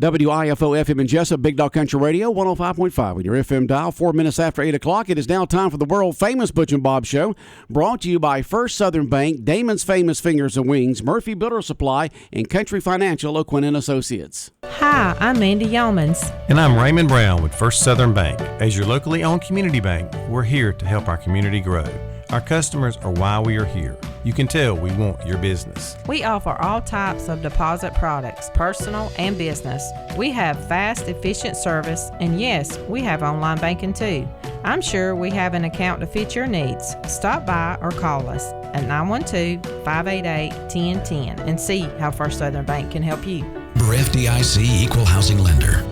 WIFO FM in Jessup, Big Dog Country Radio, 105.5 on your FM dial. 4 minutes after 8 o'clock, it is now time for the world-famous Butch and Bob Show, brought to you by First Southern Bank, Damon's Famous Fingers and Wings, Murphy Builder Supply, and Country Financial O'Quinn & Associates. Hi, I'm Mandy Yeomans. And I'm Raymond Brown with First Southern Bank. As your locally owned community bank, we're here to help our community grow. Our customers are why we are here. You can tell we want your business. We offer all types of deposit products, personal and business. We have fast, efficient service, and yes, we have online banking too. I'm sure we have an account to fit your needs. Stop by or call us at 912-588-1010 and see how First Southern Bank can help you. We're FDIC Equal Housing Lender.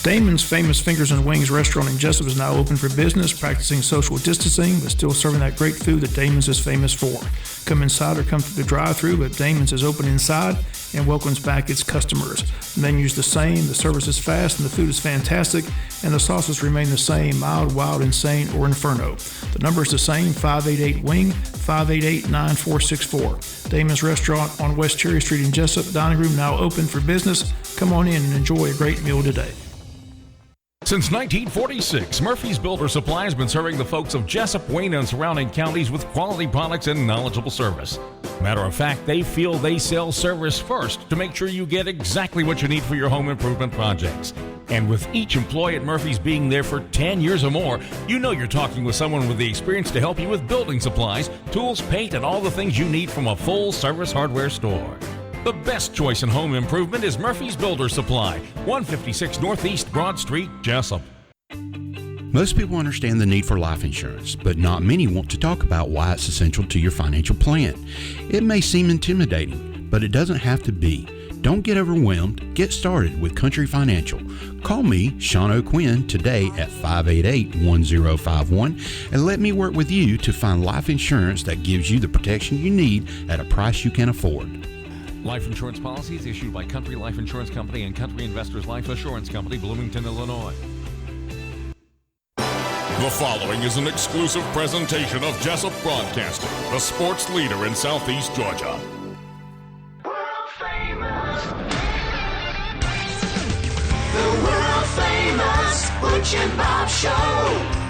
Damon's Famous Fingers and Wings restaurant in Jessup is now open for business, practicing social distancing, but still serving that great food that Damon's is famous for. Come inside or come through the drive-thru, but Damon's is open inside and welcomes back its customers. The menu's the same, the service is fast, and the food is fantastic, and the sauces remain the same, mild, wild, insane, or inferno. The number is the same, 588-WING, 588-9464. Damon's Restaurant on West Cherry Street in Jessup, dining room now open for business. Come on in and enjoy a great meal today. Since 1946, Murphy's Builder Supply has been serving the folks of Jessup, Wayne, and surrounding counties with quality products and knowledgeable service. Matter of fact, they feel they sell service first to make sure you get exactly what you need for your home improvement projects. And with each employee at Murphy's being there for 10 years or more, you know you're talking with someone with the experience to help you with building supplies, tools, paint, and all the things you need from a full-service hardware store. The best choice in home improvement is Murphy's Builder Supply, 156 Northeast Broad Street, Jessup. Most people understand the need for life insurance, but not many want to talk about why it's essential to your financial plan. It may seem intimidating, but it doesn't have to be. Don't get overwhelmed. Get started with Country Financial. Call me, Sean O'Quinn, today at 588-1051 and let me work with you to find life insurance that gives you the protection you need at a price you can afford. Life insurance policies issued by Country Life Insurance Company and Country Investors Life Assurance Company, Bloomington, Illinois. The following is an exclusive presentation of Jessup Broadcasting, the sports leader in Southeast Georgia. World famous. The world famous Butch and Bob Show.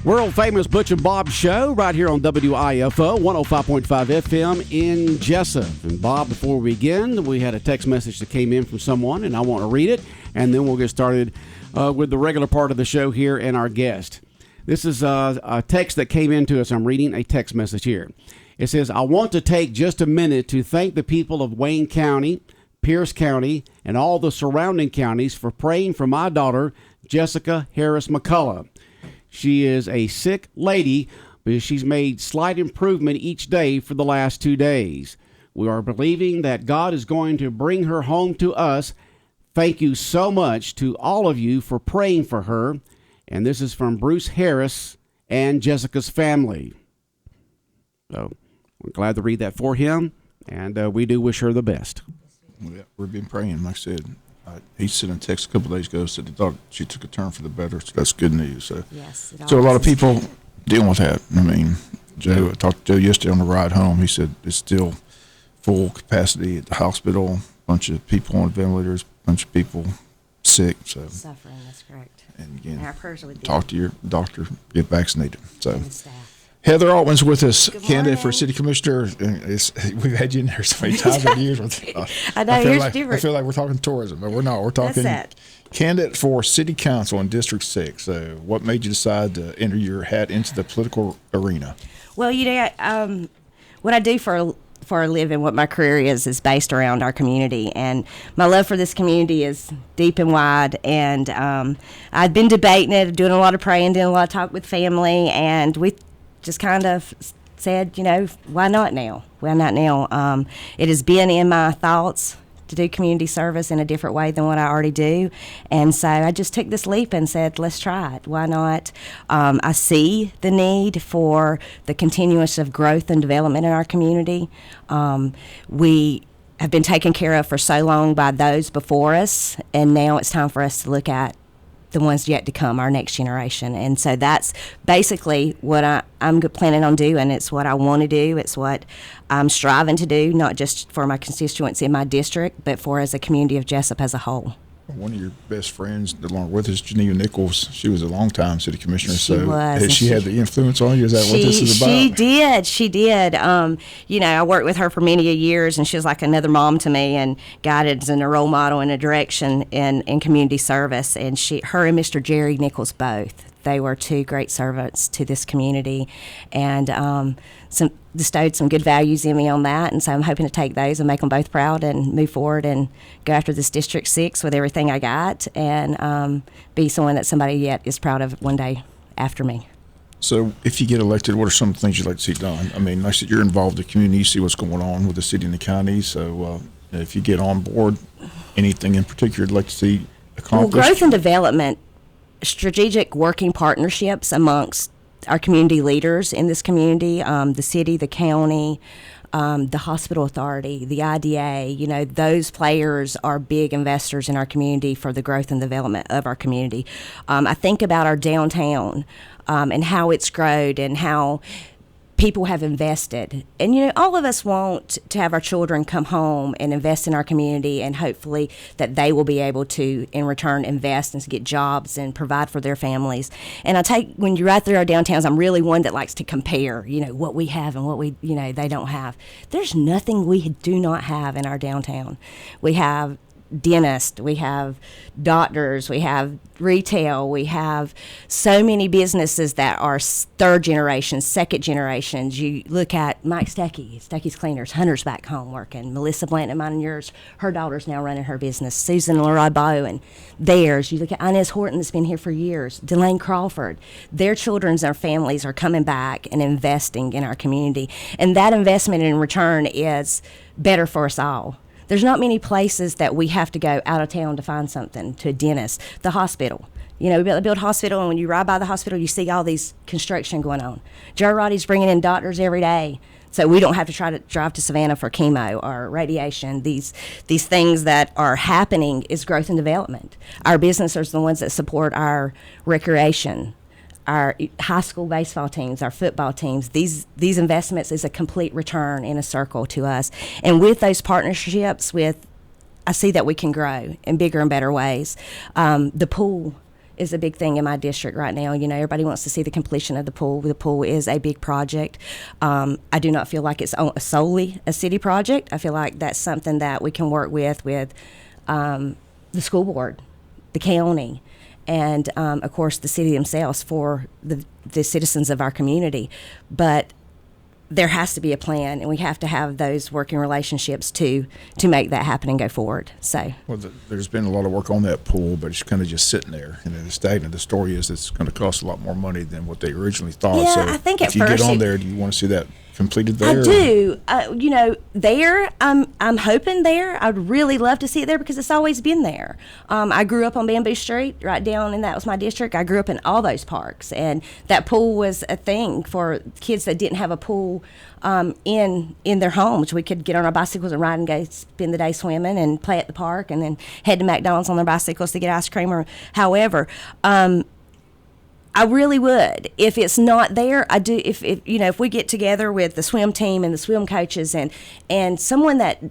World-famous Butch and Bob Show right here on WIFO 105.5 FM in Jessup. And Bob, before we begin, we had a text message that came in from someone, and I want to read it, and then we'll get started with the regular part of the show here and our guest. This is a text that came in to us. I'm reading a text message here. It says, I want to take just a minute to thank the people of Wayne County, Pierce County, and all the surrounding counties for praying for my daughter, Jessica Harris McCullough. She is a sick lady, but she's made slight improvement each day for the last 2 days. We are believing that God is going to bring her home to us. Thank you so much to all of you for praying for her. And this is from Bruce Harris and Jessica's family. So we're glad to read that for him, and we do wish her the best. Yeah, we've been praying, like I said. He sent a text a couple of days ago, said he thought she took a turn for the better, so that's good news. So, yes, so a lot of people dealing with that. I mean, I talked to Joe yesterday on the ride home. He said it's still full capacity at the hospital, a bunch of people on ventilators, a bunch of people sick. So suffering, that's correct. And again, our prayers are with you. Talk to your doctor, get vaccinated. So Heather Altman's with us, candidate for city commissioner. We've had you in there so many times over the years. I know, I feel like we're talking tourism, but we're not. We're talking candidate for city council in District 6. So what made you decide to enter your hat into the political arena? Well, what I do for a living, what my career is based around our community, and my love for this community is deep and wide. And I've been debating it, doing a lot of praying, doing a lot of talk with family, and we just kind of said, why not now? Why not now? It has been in my thoughts to do community service in a different way than what I already do. And so I just took this leap and said, let's try it. Why not? I see the need for the continuous of growth and development in our community. We have been taken care of for so long by those before us, and now it's time for us to look at the ones yet to come, our next generation. And so that's basically what I'm planning on doing. It's what I want to do. It's what I'm striving to do, not just for my constituents in my district, but for as a community of Jessup as a whole. One of your best friends, along with us, Geneva Nichols, she was a longtime city commissioner. She was. Has she had the influence on you? Is that what this is about? She did. I worked with her for many years, and she was like another mom to me, and guided and a role model and a direction in community service. And her and Mr. Jerry Nichols both. They were two great servants to this community, and bestowed some good values in me on that. And so I'm hoping to take those and make them both proud and move forward and go after this District 6 with everything I got, and be someone that somebody yet is proud of one day after me. So if you get elected, what are some things you'd like to see done? I mean, like I said, you're involved in the community, you see what's going on with the city and the county. So if you get on board, anything in particular you'd like to see accomplished? Well, growth and development, strategic working partnerships amongst our community leaders in this community, the city, the county, the hospital authority, the IDA, those players are big investors in our community for the growth and development of our community. I think about our downtown and how it's grown and how people have invested. And, all of us want to have our children come home and invest in our community, and hopefully that they will be able to, in return, invest and get jobs and provide for their families. And when you ride through our downtowns, I'm really one that likes to compare, what we have and what they don't have. There's nothing we do not have in our downtown. We have dentists, we have doctors, we have retail, we have so many businesses that are third generation, second generations. You look at Mike Stecky's Cleaners, Hunter's back home working, Melissa Blanton, mine and yours, her daughter's now running her business, Susan Leroy Bowen, theirs. You look at Inez Horton, that's been here for years, Delane Crawford. Their children and their families are coming back and investing in our community, and that investment in return is better for us all. There's not many places that we have to go out of town to find something, to a dentist, the hospital. We build a hospital, and when you ride by the hospital, you see all these construction going on. Joe Roddy's bringing in doctors every day, so we don't have to try to drive to Savannah for chemo or radiation. These things that are happening is growth and development. Our businesses are the ones that support our recreation, our high school baseball teams, our football teams. These investments is a complete return in a circle to us. And with those partnerships, I see that we can grow in bigger and better ways. The pool is a big thing in my district right now. Everybody wants to see the completion of the pool. The pool is a big project. I do not feel like it's solely a city project. I feel like that's something that we can work with the school board, the county, and of course the city themselves for the citizens of our community. But there has to be a plan, and we have to have those working relationships to make that happen and go forward. So, there's been a lot of work on that pool, but it's kind of just sitting there, and it's stagnant. The story is it's going to cost a lot more money than what they originally thought. Yeah, so I think if you get on there, do you want to see that completed there? I do. There, I'm hoping there. I'd really love to see it there because it's always been there. I grew up on Bamboo Street, right down, and that was my district. I grew up in all those parks, and that pool was a thing for kids that didn't have a pool in their homes. We could get on our bicycles and ride and go spend the day swimming and play at the park, and then head to McDonald's on their bicycles to get ice cream or however. I really would. If it's not there, I do. If we get together with the swim team and the swim coaches and someone that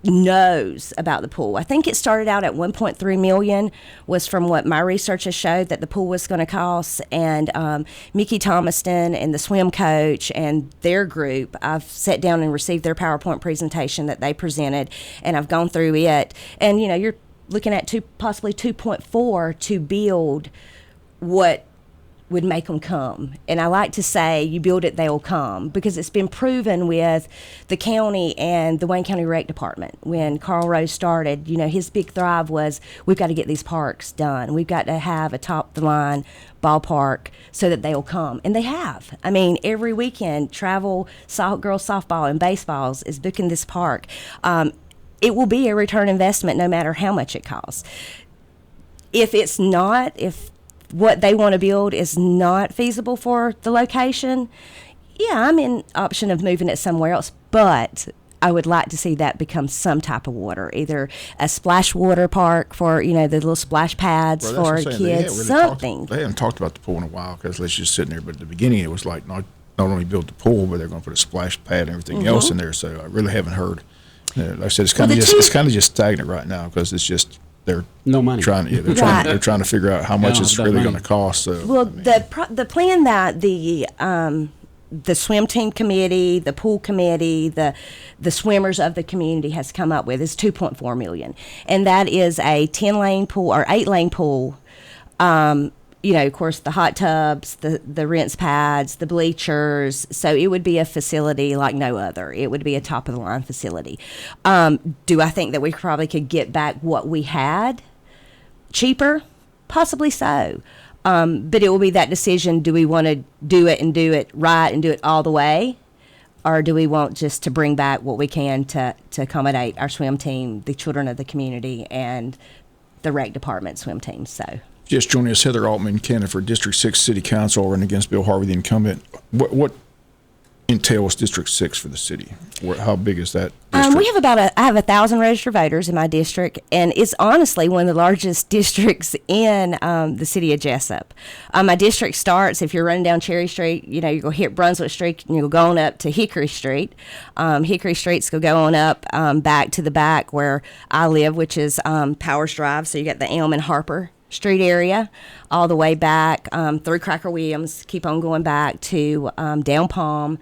knows about the pool. I think it started out at $1.3 million was from what my research has showed that the pool was going to cost. And Mickey Thomaston and the swim coach and their group, I've sat down and received their PowerPoint presentation that they presented, and I've gone through it. And you're looking at possibly 2.4 to build what would make them come. And I like to say, you build it, they'll come, because it's been proven with the county and the Wayne County Rec Department. When Carl Rose started, his big thrive was, we've got to get these parks done. We've got to have a top-of-the-line ballpark so that they'll come. And they have. I mean, every weekend, travel girls softball and baseballs is booking this park. It will be a return investment no matter how much it costs. If what they want to build is not feasible for the location, yeah, I'm in option of moving it somewhere else. But I would like to see that become some type of water, either a splash water park for, the little splash pads for kids, something. They haven't talked about the pool in a while because it's just sitting there. But at the beginning, it was like not only build the pool, but they're going to put a splash pad and everything else in there. So I really haven't heard. Like I said, it's kind of just stagnant right now because it's just they're no money. They're trying to figure out how much it's really going to cost. So, the plan that the swim team committee, the pool committee, the swimmers of the community has come up with is $2.4 million, and that is a 10-lane pool or 8-lane pool. Of course, the hot tubs, the rinse pads, the bleachers. So it would be a facility like no other. It would be a top of the line facility. Do I think that we probably could get back what we had cheaper? Possibly so. But it will be that decision. Do we want to do it right and do it all the way? Or do we want just to bring back what we can to accommodate our swim team, the children of the community, and the rec department swim team? So. Just joining us, Heather Altman, candidate for District 6 City Council, running against Bill Harvey, the incumbent. What entails District 6 for the city? How big is that district? We have I have 1,000 registered voters in my district, and it's honestly one of the largest districts in the city of Jessup. My district starts, if you're running down Cherry Street, you go hit Brunswick Street, and you'll go on up to Hickory Street. Hickory Street's go on up back to the back where I live, which is Powers Drive, so you got the Elm and Harper Street area, all the way back through Cracker Williams, keep on going back to down Palm,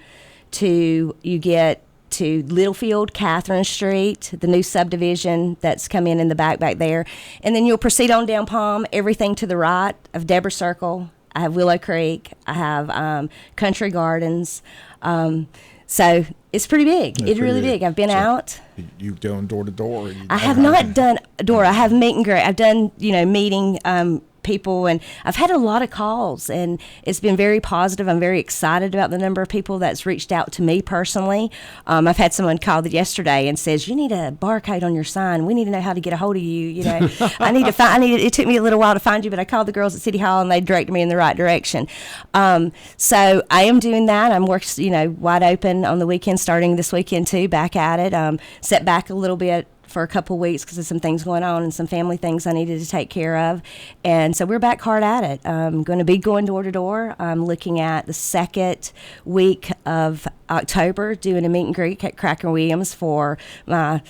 you get to Littlefield, Catherine Street, the new subdivision that's come in the back there, and then you'll proceed on down Palm, everything to the right of Deborah Circle. I have Willow Creek, I have Country Gardens, so it's pretty big. It's really big. I've been out. You've done door to door. I have not done door. I have meet and greet. I've done, meeting people, and I've had a lot of calls, and it's been very positive. I'm very excited about the number of people that's reached out to me personally. I've had someone call yesterday and says, "You need a barcode on your sign. We need to know how to get a hold of you. It took me a little while to find you, but I called the girls at City Hall and they directed me in the right direction." So I am doing that. I'm working, wide open on the weekend, starting this weekend too, back at it. Set back a little bit for a couple of weeks because of some things going on and some family things I needed to take care of. And so we're back hard at it. I'm going to be going door to door. I'm looking at the second week of October, doing a meet and greet at Cracker Williams for my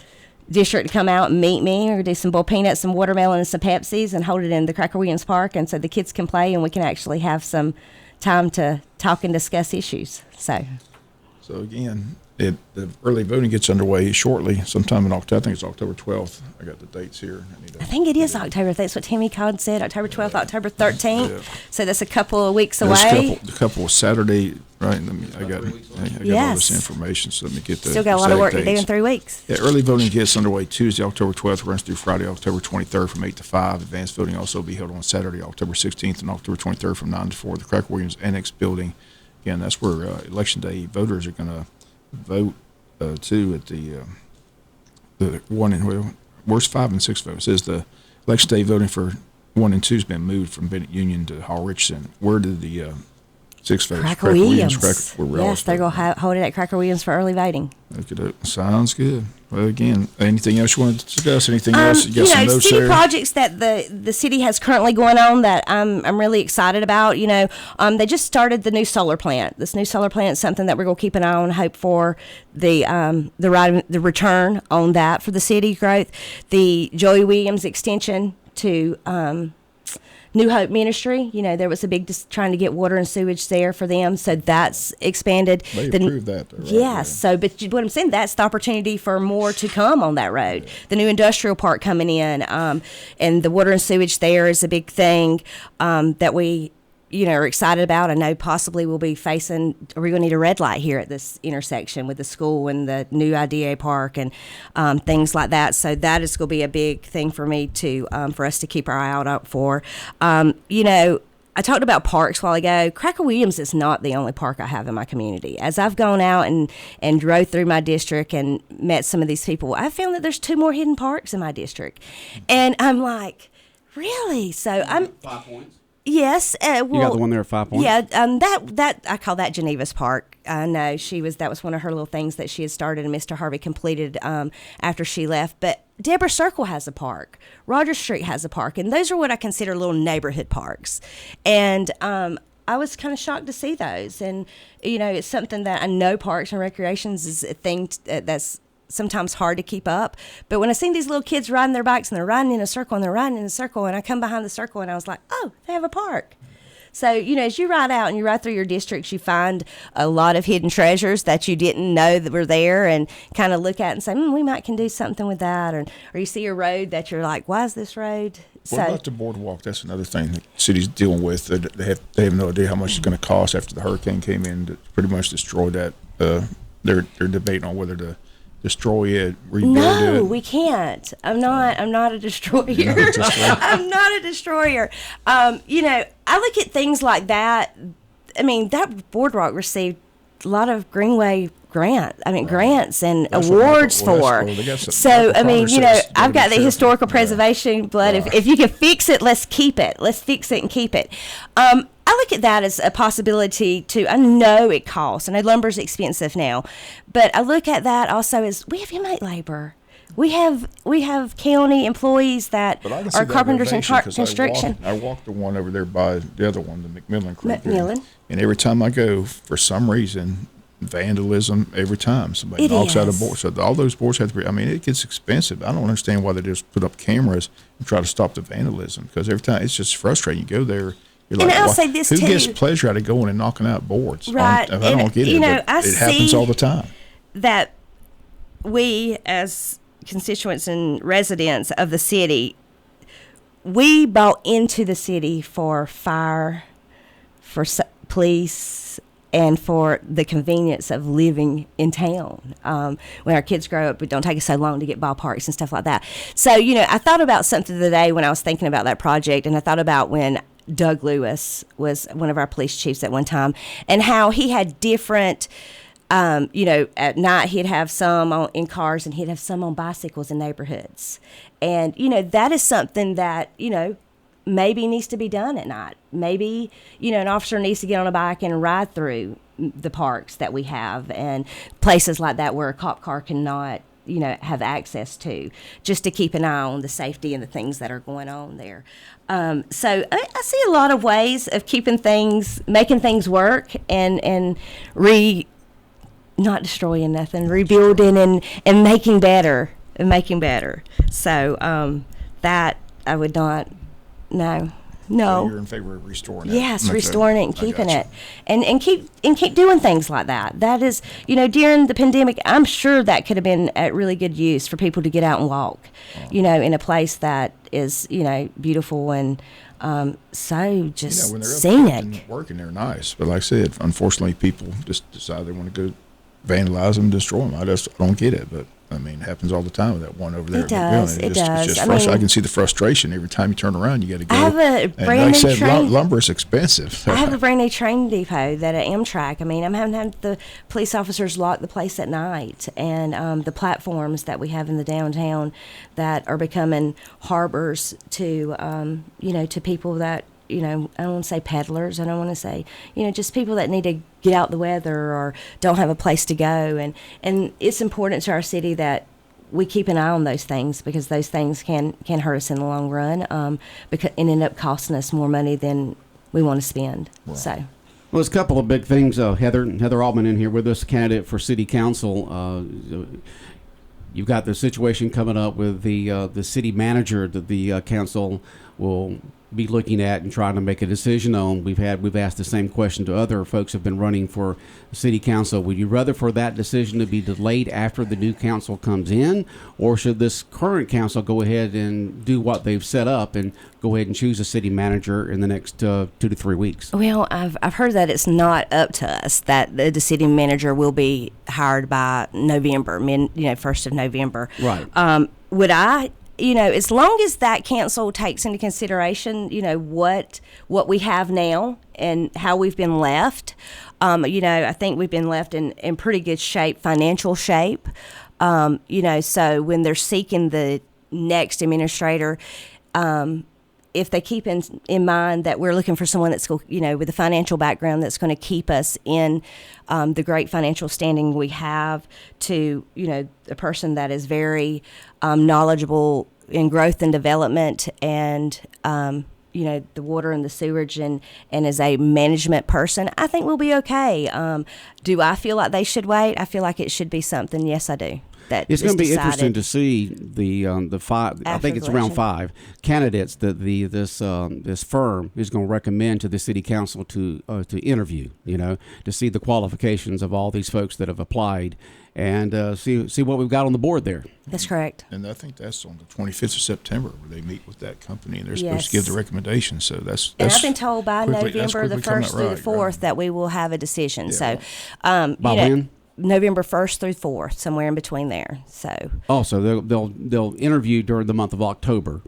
district to come out and meet me, or do some boiled peanuts, some watermelon, and some Pepsis, and hold it in the Cracker Williams Park, and so the kids can play and we can actually have some time to talk and discuss issues. So again, the early voting gets underway shortly, sometime in October. I think it's October 12th. I got the dates here. I think it is October. That's what Tammy Codd said, October 12th, October 13th. Yeah. So that's a couple of weeks away. A couple of Saturday, right? I got all this information, so let me get the Still got a lot of work to do in 3 weeks. Yeah, early voting gets underway Tuesday, October 12th, runs through Friday, October 23rd from 8 to 5. Advanced voting also will be held on Saturday, October 16th and October 23rd from 9 to 4. The Cracker Williams Annex Building. Again, that's where Election Day voters are going to vote too at the one in where's 5 and 6 votes. It says the Election Day voting for 1 and 2 has been moved from Bennett Union to Hall Richardson. Where did the 6 votes? Cracker Williams. Yes, they're going to hold it at Cracker Williams for early voting. Sounds good. Well, again, anything else you want to discuss? Anything else? You got some notes city there? Projects that the city has currently going on that I'm really excited about. They just started the new solar plant. This new solar plant is something that we're going to keep an eye on. Hope for the return on that for the city growth. The Joey Williams extension to New Hope Ministry, there was a big trying to get water and sewage there for them, so that's expanded. They approved that, though, right? Yes, so but what I'm saying, that's the opportunity for more to come on that road. Yeah. The new industrial park coming in, and the water and sewage there is a big thing that we are excited about. I know possibly we'll be facing, or we're going to need a red light here at this intersection with the school and the new IDA park and things like that. So that is going to be a big thing for me to, for us to keep our eye out for. I talked about parks a while ago. Cracker Williams is not the only park I have in my community. As I've gone out and drove through my district and met some of these people, I found that there's 2 more hidden parks in my district. And I'm like, really? So I'm 5 points. Yes, You got the one there at 5 Points? Yeah, that I call that Geneva's Park. I know that was one of her little things that she had started, and Mr. Harvey completed after she left. But Deborah Circle has a park, Rogers Street has a park, and those are what I consider little neighborhood parks. And I was kind of shocked to see those, and it's something that I know Parks and Recreations is a thing that's sometimes hard to keep up. But when I seen these little kids riding their bikes and they're riding in a circle and they're riding in a circle, and I come behind the circle and I was like, oh, they have a park. So, as you ride out and you ride through your districts, you find a lot of hidden treasures that you didn't know that were there, and kind of look at and say, we might can do something with that. Or you see a road that you're like, why is this road? What about the boardwalk? That's another thing the city's dealing with. They have no idea how much it's going to cost after the hurricane came in to pretty much destroy that. They're debating on whether to destroy it, rebuild it. No, we can't. I'm not a destroyer. I'm not a destroyer. I look at things like that. I mean, that boardwalk received a lot of Greenway grants and That's awards for. So, I've got the historical preservation blood. Right. If you can fix it, let's keep it. Let's fix it and keep it. I look at that as a possibility to. I know it costs. I know lumber's expensive now, but I look at that also as we have inmate labor. We have county employees that are carpenters and construction. I walked the one over there by the other one, the McMillan Creek. McMillan. And every time I go, for some reason, vandalism every time. Somebody knocks out a board. So all those boards have to be, it gets expensive. I don't understand why they just put up cameras and try to stop the vandalism, because every time it's just frustrating. You go there, you're like, I'll say this who too. gets pleasure out of going and knocking out boards? Right. I don't get it. It happens all the time. That we, as constituents and residents of the city, we bought into the city for fire, for police, and for the convenience of living in town. When our kids grow up, it don't take us so long to get ballparks and stuff like that. So, I thought about something today when I was thinking about that project, and I thought about when Doug Lewis was one of our police chiefs at one time, and how he had different, at night he'd have some in cars and he'd have some on bicycles in neighborhoods. And, that is something that, maybe needs to be done at night. Maybe, an officer needs to get on a bike and ride through the parks that we have and places like that where a cop car cannot, have access to, just to keep an eye on the safety and the things that are going on there. So I see a lot of ways of making things work and not destroying nothing, rebuilding and making better. So that I would not. No. So you're in favor of restoring it. Yes, restoring it and keeping it, and keep doing things like that. That is, during the pandemic, I'm sure that could have been at really good use for people to get out and walk, in a place that is, beautiful and so just when they're scenic. And working, they're nice, but like I said, unfortunately, people just decide they want to go vandalize them, destroy them. I don't get it, but. It happens all the time with that one over there. It does. It's just frustrating. I can see the frustration every time you turn around. You got to go. I have a brand new train. Lumber is expensive. I have a brand new train depot that at Amtrak. I'm having to have the police officers lock the place at night, and the platforms that we have in the downtown that are becoming harbors to, to people that. I don't want to say peddlers. I don't want to say, just people that need to get out the weather or don't have a place to go. And it's important to our city that we keep an eye on those things, because those things can hurt us in the long run, because it end up costing us more money than we want to spend. Right. So. Well, there's a couple of big things. Heather Altman in here with us, candidate for city council. You've got the situation coming up with the city manager that the council will be looking at and trying to make a decision on. We've asked the same question to other folks who've been running for city council. Would you rather for that decision to be delayed after the new council comes in, or should this current council go ahead and do what they've set up and go ahead and choose a city manager in the next 2 to 3 weeks? Well, I've heard that it's not up to us, that the city manager will be hired by November, 1st of November. Right. Would I? As long as that council takes into consideration, what we have now and how we've been left, I think we've been left in pretty good shape, financial shape. So when they're seeking the next administrator, if they keep in mind that we're looking for someone that's, with a financial background that's going to keep us in the great financial standing we have, to, a person that is very knowledgeable in growth and development, and the water and the sewerage, and as a management person, I think we'll be okay. Do I feel like they should wait? I feel like it should be something. Yes, I do. That it's going to be interesting to see the five. I think it's around 5 candidates that this firm is going to recommend to the city council to interview. To see the qualifications of all these folks that have applied, and see what we've got on the board there. That's correct. And I think that's on the 25th of September where they meet with that company, and they're supposed to give the recommendation. So that's and I've been told by November the 1st through the 4th that we will have a decision. Yeah. So by when? November 1st through 4th, somewhere in between there. So they'll interview during the month of October,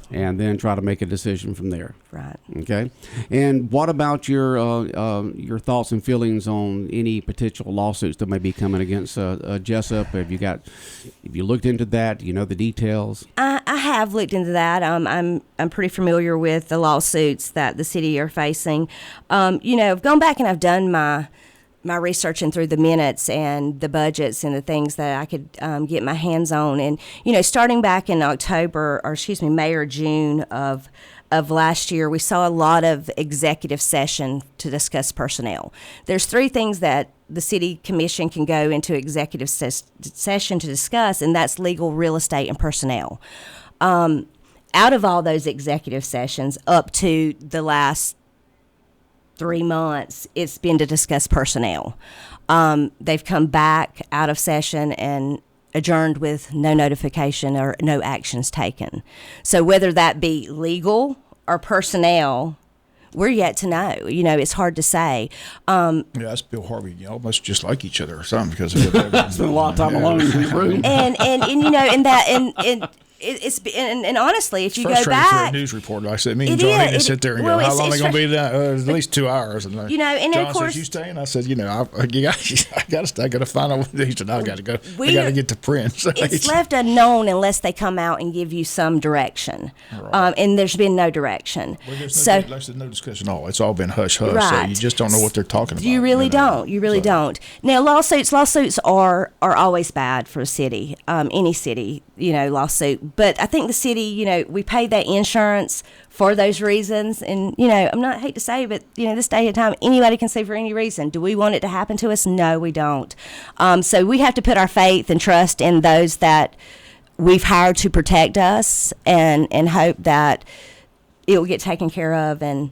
and then try to make a decision from there. Right. Okay. And what about your thoughts and feelings on any potential lawsuits that may be coming against Jessup? Have you looked into that? Do you know the details? I have looked into that. I'm pretty familiar with the lawsuits that the city are facing. I've gone back and I've done my researching through the minutes and the budgets and the things that I could get my hands on. And, starting back in May or June of last year, we saw a lot of executive session to discuss personnel. There's 3 things that the city commission can go into executive session to discuss, and that's legal, real estate, and personnel. Out of all those executive sessions up to the last 3 months, it's been to discuss personnel. They've come back out of session and adjourned with no notification or no actions taken. So whether that be legal or personnel, we're yet to know. It's hard to say. That's Bill Harvey. Almost just like each other or something, because spent a lot of time alone in the room. It's and honestly, if you go frustrating back, for a news reporter. I said, me and John need to sit there and go, how long are they going to be there? At least 2 hours. And and John of course, says, you staying? I said, I got to stay. I got to find out. He said, I got to go. I got to get to print. So it's left unknown unless they come out and give you some direction. Right. And there's been no direction. Well, there's no discussion at all. It's all been hush hush. Right. So you just don't know what they're talking about. You really don't. You really don't. Now, lawsuits are always bad for a city, any city, lawsuit. But I think the city, we pay that insurance for those reasons. And, I hate to say, but, this day and time, anybody can sue for any reason. Do we want it to happen to us? No, we don't. So we have to put our faith and trust in those that we've hired to protect us, and hope that it will get taken care of, and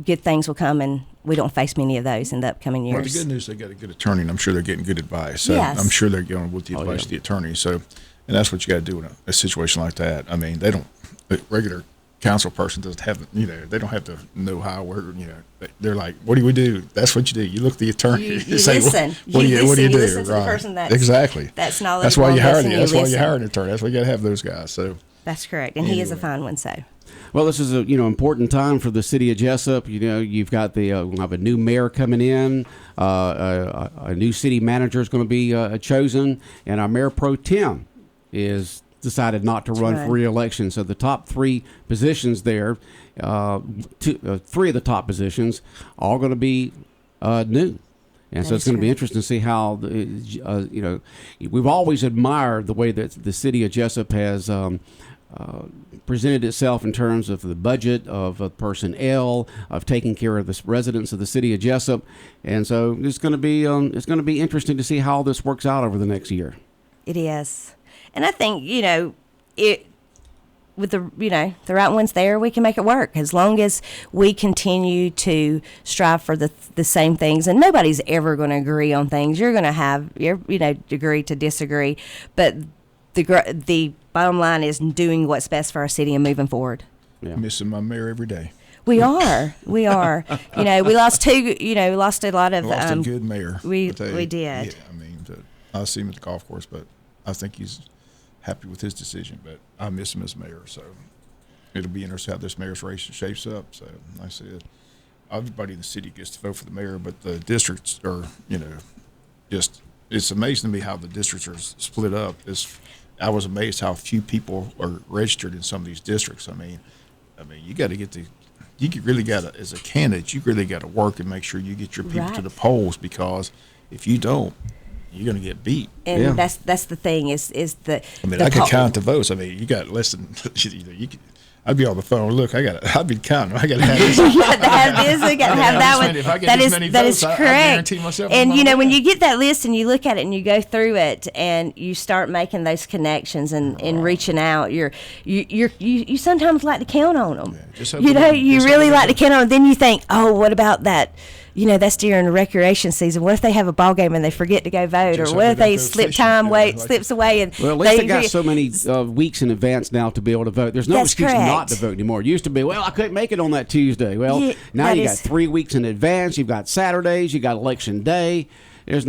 good things will come, and we don't face many of those in the upcoming years. Well, the good news, they got a good attorney, and I'm sure they're getting good advice. So yes. I'm sure they're going with the advice of the attorney. So, and that's what you got to do in a situation like that. I mean, a regular council person doesn't have, they don't have to know how, where, they're like, what do we do? That's what you do. You look at the attorney. You say, listen. What do you do? You listen to the person exactly. That's knowledgeable. That's why you hire That's why you hire an attorney. That's why you got to have those guys. So that's correct, and he is a fine one. So. Well, this is a important time for the city of Jessup. You've got we'll have a new mayor coming in, a new city manager is going to be chosen, and our mayor pro tem is decided not to run for re-election. So the top 3 positions there, 3 of the top positions, are going to be new. And so it's going to be interesting to see how, we've always admired the way that the city of Jessup has presented itself in terms of the budget, of personnel, of taking care of the residents of the city of Jessup. And so it's going to be interesting to see how this works out over the next year. It is. And I think, with the right ones there, we can make it work as long as we continue to strive for the same things. And nobody's ever going to agree on things. You're going to have agree to disagree, but the bottom line is doing what's best for our city and moving forward. Yeah. Missing my mayor every day. We are. We lost 2. We lost a lot of. We lost a good mayor. We did. Yeah, I see him at the golf course, but I think he's happy with his decision. But I miss him as mayor, so it'll be interesting how this mayor's race shapes up. So like I said, everybody in the city gets to vote for the mayor, but the districts are, just it's amazing to me how the districts are split up. I was amazed how few people are registered in some of these districts. I mean, I mean, you got to get really got to, as a candidate, you really got to work and make sure you get your people to the polls, because if you don't, you're going to get beat. And that's the thing is the. I mean, I could count the votes. I mean, you got less than you could. I'd be on the phone. Look, I'd be counting. I got to have this. You got to have this. We got to have that one. If I get That this is many that votes, is I correct. guarantee myself. And when you get that list and you look at it and you go through it and you start making those connections and reaching out, you sometimes like to count on them. Yeah, you really like to count on them. Then you think, oh, what about that? That's during recreation season. What if they have a ball game and they forget to go vote, or what if they slips away? And well, at least they got so many weeks in advance now to be able to vote. There's no excuse not to vote anymore. It used to be, well, I couldn't make it on that Tuesday. Well, now you got 3 weeks in advance. You've got Saturdays. You got election day. There's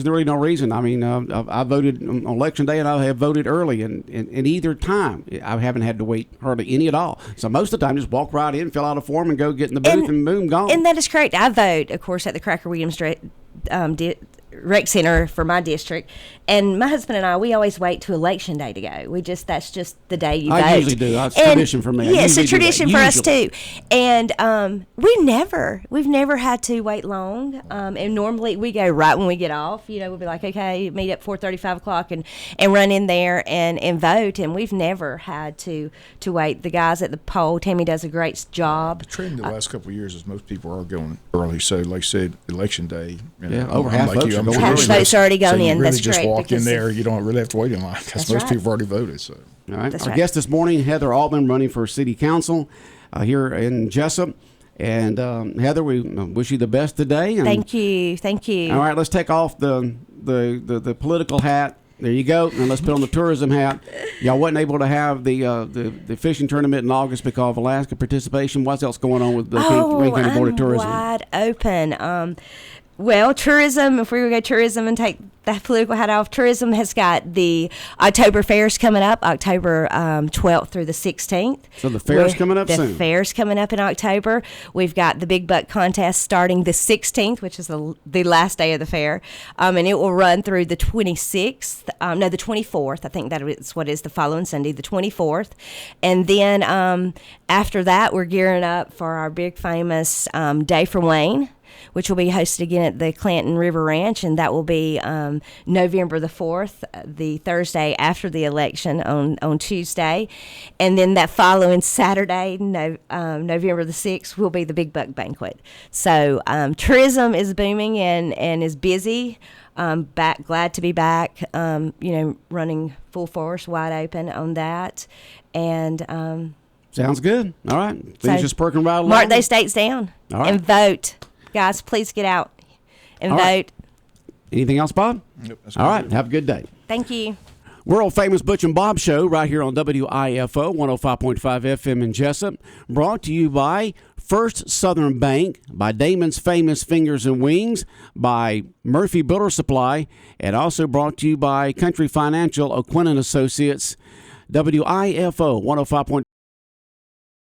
really no reason. I mean, I voted on election day, and I have voted early, and either time I haven't had to wait hardly any at all. So most of the time, just walk right in, fill out a form, and go get in the booth, and boom, gone. And that is correct. I vote, of course, at the Cracker Williams rec center for my district, and my husband and I, we always wait to election day to go. That's just the day you vote. I usually do. That's tradition for me. Yeah, it's a tradition for us too. And we've never had to wait long. And normally we go right when we get off. We'll be like, okay, meet up 4:30, 5 o'clock, and run in there and vote. And we've never had to wait. The guys at the poll, Tammy does a great job. The trend the last couple of years is most people are going early. So, like I said, election day. Over half votes are going half votes already gone in. You really That's just great. walk in there. You don't really have to wait in line, because most people have already voted. So, all right. Our guest this morning, Heather Altman, running for city council here in Jessup. And Heather, we wish you the best today. And thank you. All right, let's take off the political hat. There you go. And let's put on the tourism hat. Y'all wasn't able to have the fishing tournament in August because of Alaska participation. What's else going on with the Wayne County Board of Tourism? Wide open. Well, tourism, if we were to go tourism and take that political hat off, tourism has got the October fairs coming up, October 12th through the 16th. So the fair's coming up soon. The fair's coming up in October. We've got the Big Buck Contest starting the 16th, which is the last day of the fair, and it will run through the 26th. The 24th. I think that is what is the following Sunday, the 24th. And then after that, we're gearing up for our big famous Day for Wayne, which will be hosted again at the Clanton River Ranch, and that will be November the 4th, the Thursday after the election on Tuesday. And then that following Saturday, November the 6th, will be the Big Buck Banquet. So tourism is booming and is busy. Glad to be back, running full force, wide open on that. And sounds good. All right. Things just perking right along. Mark those dates down and vote. Guys, please get out and vote. Anything else, Bob? Yep, all right. Have a good day. Thank you. World famous Butch and Bob Show right here on WIFO 105.5 FM in Jessup. Brought to you by First Southern Bank, by Damon's Famous Fingers and Wings, by Murphy Builder Supply, and also brought to you by Country Financial, O'Quinn & Associates. WIFO 105.5